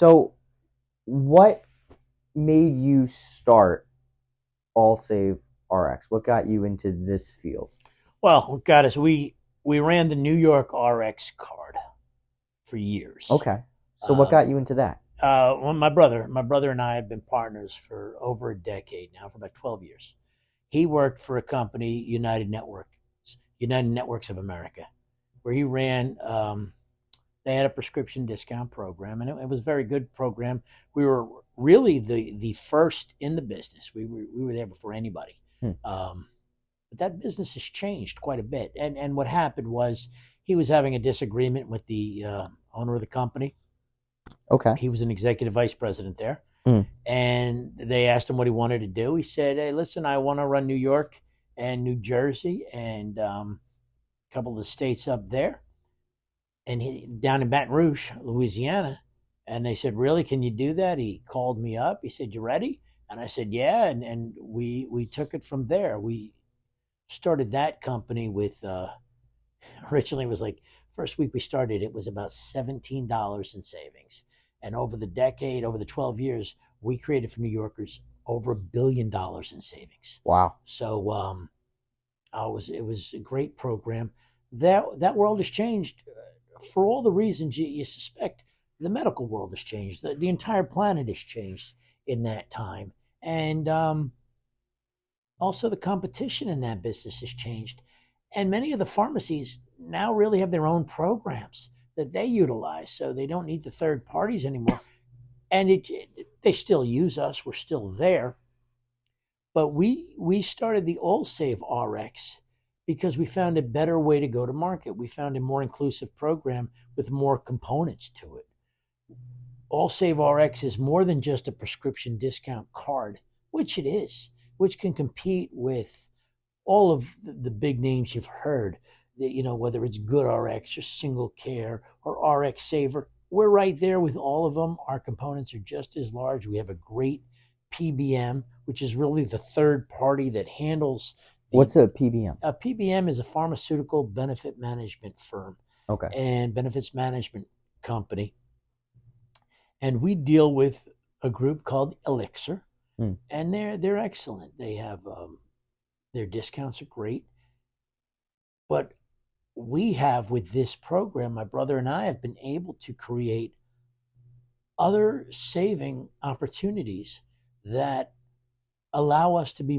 So, what made you start All Save RX? What got you into this field? Well, got us. We ran the New York RX card for years. Okay. So, what got Um, you into that? well, my brother and I have been partners for over a decade now, for about 12 years. He worked for a company, United Networks of America, where he ran. They had a prescription discount program, and it was a very good program. We were really the first in the business. We were there before anybody. Hmm. Um, but that business has changed quite a bit. And what happened was he was having a disagreement with the owner of the company. Okay. He was an executive vice president there, Hmm. and they asked him what he wanted to do. He said, "Hey, listen, I want to run New York and New Jersey and a couple of the states up there, and down in Baton Rouge, Louisiana." And they said, "Really? Can you do that?" He called me up. He said, "You ready?" And I said, "Yeah." And we took it from there. We started that company with originally it was like first week we started it was about $17 in savings, and over the decade, over the 12 years, we created for New Yorkers over $1 billion in savings. Wow. So it was a great program. That world has changed for all the reasons you suspect. The medical world has changed. The entire planet has changed in that time, and also the competition in that business has changed. And many of the pharmacies now really have their own programs that they utilize, so they don't need the third parties anymore. And they still use us. We're still there, but we started the All Save RX because we found a better way to go to market. We found a more inclusive program with more components to it. All Save RX is more than just a prescription discount card, which it is, which can compete with all of the big names you've heard. Whether it's Good RX or Single Care or RX Saver, we're right there with all of them. Our components are just as large. We have a great PBM, which is really the third party that handles the What's a PBM? PBM is a pharmaceutical benefit management firm Okay. and benefits management company, and we deal with a group called Elixir, Hmm. and they're excellent. They have their discounts are great, but we have with this program, my brother and I have been able to create other saving opportunities that allow us to be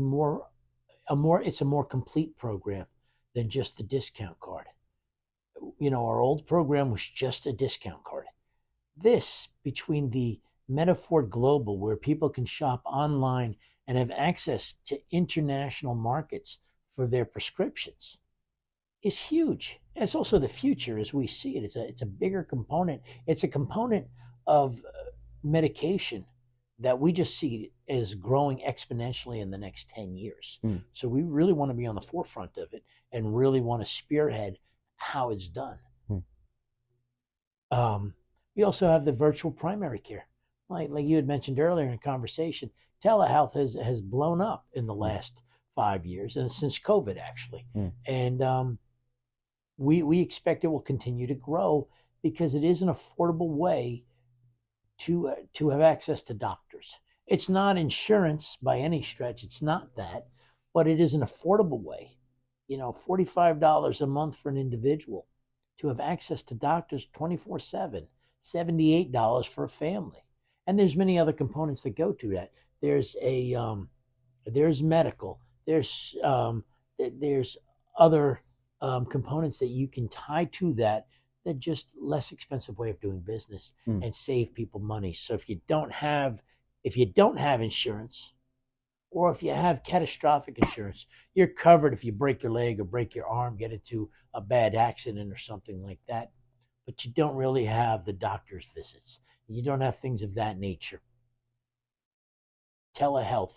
it's a more complete program than just the discount card. Our old program was just a discount card. This, between the Metaford Global, where people can shop online and have access to international markets for their prescriptions, is huge. It's also the future as we see it. It's a bigger component. It's a component of medication that we just see as growing exponentially in the next 10 years. Hmm. So we really want to be on the forefront of it and really want to spearhead how it's done. Hmm. Um, we also have the virtual primary care. Like you had mentioned earlier in conversation, telehealth has blown up in the Hmm. last 5 years and since COVID actually. Hmm. And we expect it will continue to grow because it is an affordable way to have access to doctors. It's not insurance by any stretch. It's not that, but it is an affordable way. $45 a month for an individual to have access to doctors 24/7, $78 for a family. And there's many other components that go to that. There's medical, there's other components that you can tie to that just less expensive way of doing business Hmm. and save people money. So if you don't have insurance, or if you have catastrophic insurance, you're covered if you break your leg or break your arm, get into a bad accident or something like that. But you don't really have the doctor's visits. You don't have things of that nature. Telehealth,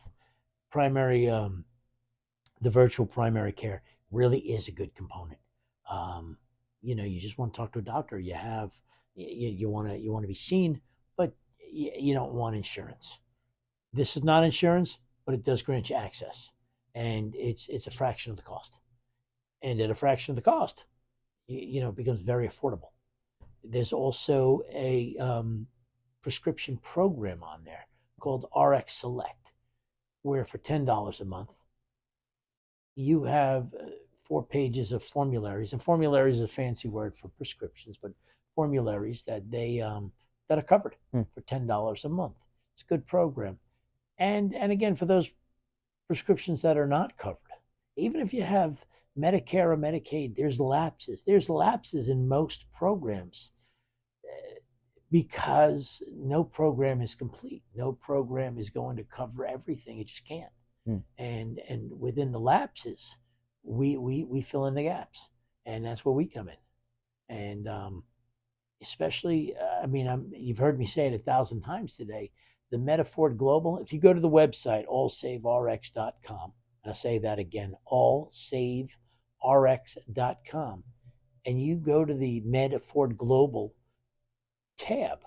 primary, the virtual primary care really is a good component. Um, you just want to talk to a doctor. You want to be seen, but you don't want insurance. This is not insurance, but it does grant you access, and it's a fraction of the cost. And at a fraction of the cost, it becomes very affordable. There's also a prescription program on there called RX Select, where for $10 a month, you have 4 pages of formularies, and formularies is a fancy word for prescriptions, but formularies that that are covered for $10 a month. It's a good program, and again, for those prescriptions that are not covered, even if you have Medicare or Medicaid, there's lapses. There's lapses in most programs because no program is complete. No program is going to cover everything. It just can't. And within the lapses, we fill in the gaps, and that's where we come in. And especially, you've heard me say it 1,000 times today. The MedAfford Global. If you go to the website allsaverx.com, and I say that again, allsaverx.com, and you go to the MedAfford Global tab,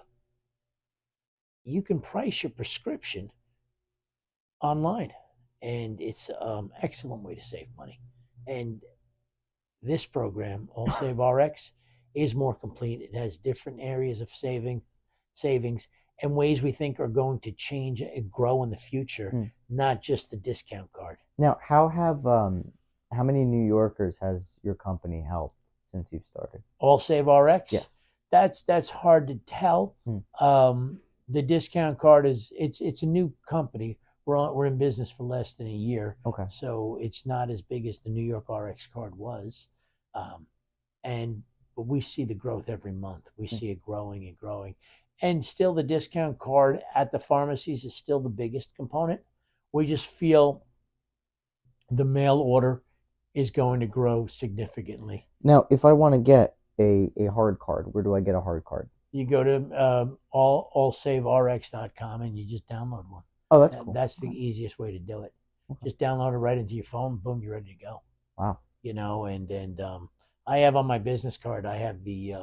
you can price your prescription online, and it's an excellent way to save money. And this program, AllSaveRx, is more complete. It has different areas of savings and ways we think are going to change and grow in the future, not just the discount card. Now, how many New Yorkers has your company helped since you've started? AllSaveRx? Yes. That's hard to tell. The discount card it's a new company. We're in business for less than a year. Okay. So it's not as big as the New York RX card was. But we see the growth every month. We see it growing and growing. And still the discount card at the pharmacies is still the biggest component. We just feel the mail order is going to grow significantly. Now, if I want to get a hard card, where do I get a hard card? You go to allsaverx.com and you just download one. Oh, that's cool. That's the easiest way to do it. Okay. Just download it right into your phone. Boom, you're ready to go. Wow. And I have on my business card, I have the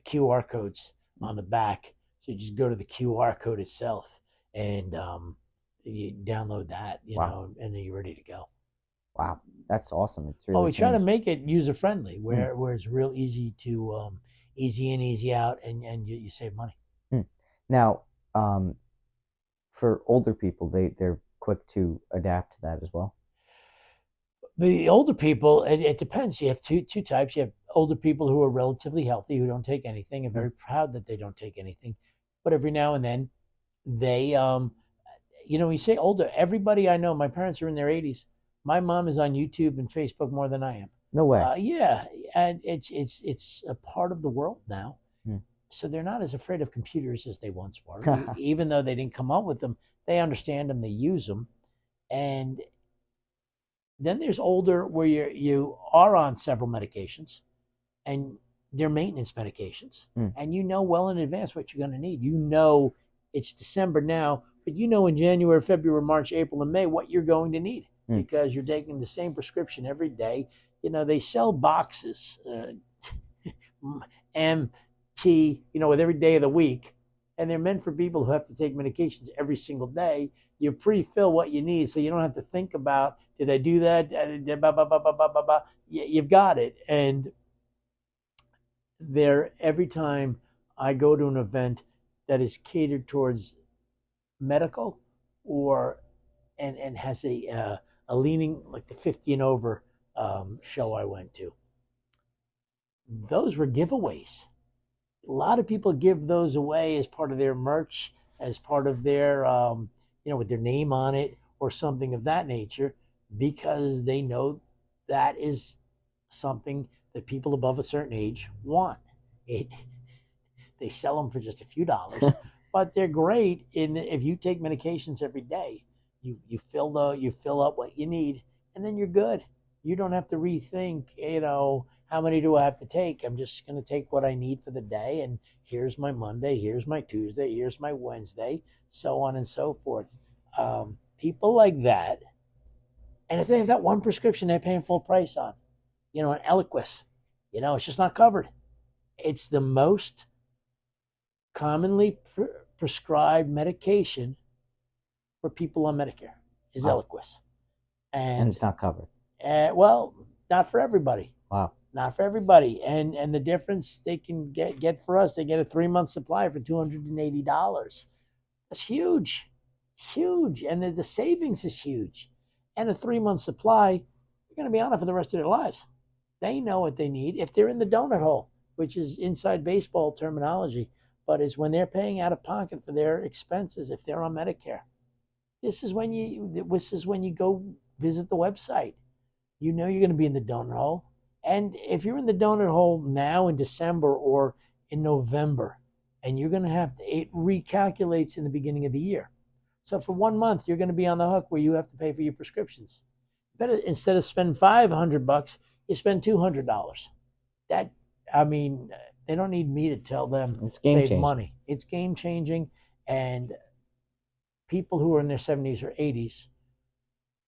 QR codes on the back. So you just go to the QR code itself and you download that, you know, and then you're ready to go. Wow, that's awesome. It's really we try to make it user friendly, where it's real easy to easy in, easy out, and you save money. Now, for older people, they're quick to adapt to that as well. The older people, it depends. You have two types. You have older people who are relatively healthy, who don't take anything, and very proud that they don't take anything. But every now and then, they, you say older. Everybody I know, my parents are in their 80s. My mom is on YouTube and Facebook more than I am. No way. Yeah, and it's a part of the world now. So they're not as afraid of computers as they once were. Even though they didn't come up with them, they understand them, they use them. And then there's older where you are on several medications, and they're maintenance medications, and you know well in advance what you're going to need. You know it's December now, but you know in January, February, March, April, and May what you're going to need because you're taking the same prescription every day. They sell boxes, MT, with every day of the week, and they're meant for people who have to take medications every single day. You pre-fill what you need, so you don't have to think about, did I do that? You've got it. And every time I go to an event that is catered towards medical and has a leaning, like the 50 and over show I went to, those were giveaways. A lot of people give those away as part of their merch, as part of their, with their name on it or something of that nature, because they know that is something that people above a certain age want. They sell them for just a few dollars, but they're great. If you take medications every day, you fill up what you need, and then you're good. You don't have to rethink, how many do I have to take? I'm just going to take what I need for the day, and here's my Monday, here's my Tuesday, here's my Wednesday, so on and so forth. People like that, and if they've got one prescription they're paying full price on, an Eliquis, it's just not covered. It's the most commonly prescribed medication for people on Medicare is Eliquis. And it's not covered. Well, not for everybody. Wow. Not for everybody. And the difference they can get for us, they get a 3-month supply for $280. That's huge, huge, and the savings is huge. And a 3-month supply, they're going to be on it for the rest of their lives. They know what they need. If they're in the donut hole, which is inside baseball terminology, but is when they're paying out of pocket for their expenses if they're on Medicare. This is when you go visit the website. You know you're going to be in the donut hole. And if you're in the donut hole now in December or in November, and you're going to have it recalculates in the beginning of the year. So for 1 month, you're going to be on the hook where you have to pay for your prescriptions. Better, instead of spending $500, you spend $200. That, I mean, they don't need me to tell them It's game save changing. money. It's game changing, and people who are in their 70s or 80s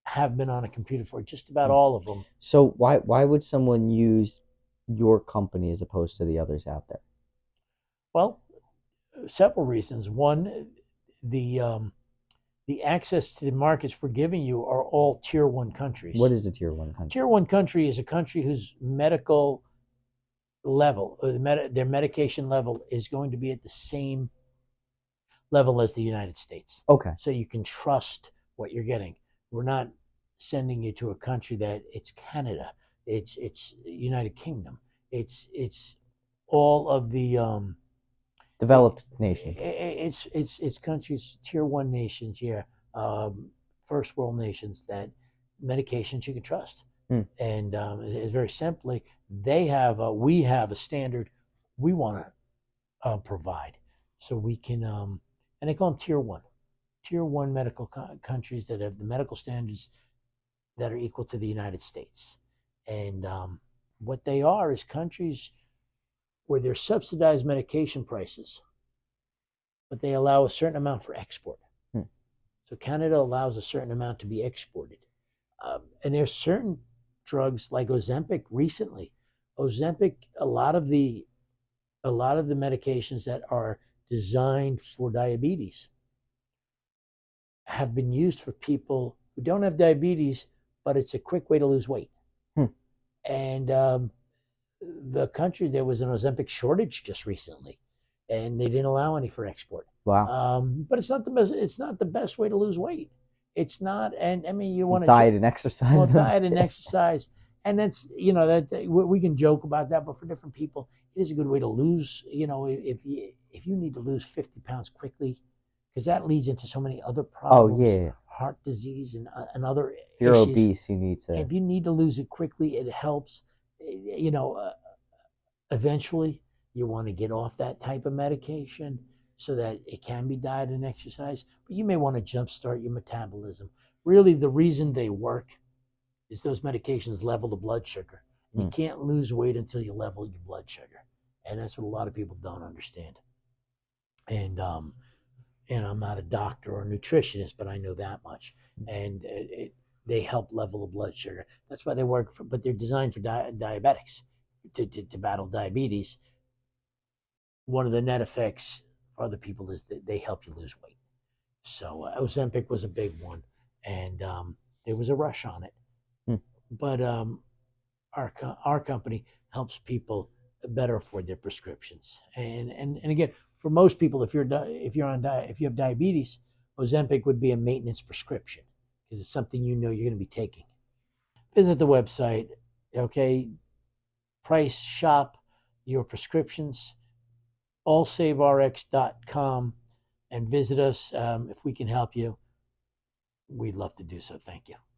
have been on a computer for just about all of them. So why would someone use your company as opposed to the others out there? Well, several reasons. One, the access to the markets we're giving you are all tier 1 countries. What is a tier 1 country? Tier 1 country is a country whose medical level, or their medication level, is going to be at the same level as the United States. Okay. So you can trust what you're getting. We're not sending you to a country that it's Canada, it's United Kingdom, it's all of the Developed nations. It's countries, tier 1 nations, first world nations, that medications you can trust. And it's very simply, we have a standard we want to provide, so we can, and they call them tier 1 medical countries that have the medical standards that are equal to the United States. And what they are is countries where there's subsidized medication prices, but they allow a certain amount for export. So Canada allows a certain amount to be exported. And there's certain drugs like Ozempic recently. Ozempic, a lot of the medications that are designed for diabetes have been used for people who don't have diabetes, but it's a quick way to lose weight. And the country, there was an Ozempic shortage just recently, and they didn't allow any for export. Wow. But it's not the best. It's not the best way to lose weight. It's not. And I mean, you want to diet and exercise. Well, diet and exercise, and that's that we can joke about that, but for different people, it is a good way to lose. If you need to lose 50 pounds quickly, because that leads into so many other problems. Oh yeah. Heart disease and other If you're issues. obese, you need to. If you need to lose it quickly, it helps. Eventually you want to get off that type of medication so that it can be diet and exercise, but you may want to jumpstart your metabolism. Really, the reason they work is those medications level the blood sugar. And you can't lose weight until you level your blood sugar. And that's what a lot of people don't understand. And I'm not a doctor or a nutritionist, but I know that much. And they help level the blood sugar. That's why they work but they're designed for diabetics to battle diabetes. One of the net effects for other people is that they help you lose weight. So Ozempic was a big one, and there was a rush on it. But our company helps people better afford their prescriptions. And again, for most people, if you have diabetes, Ozempic would be a maintenance prescription because it's something you're going to be taking. Visit the website, okay? Price, shop your prescriptions, allsaverx.com, and visit us. If we can help you, we'd love to do so. Thank you.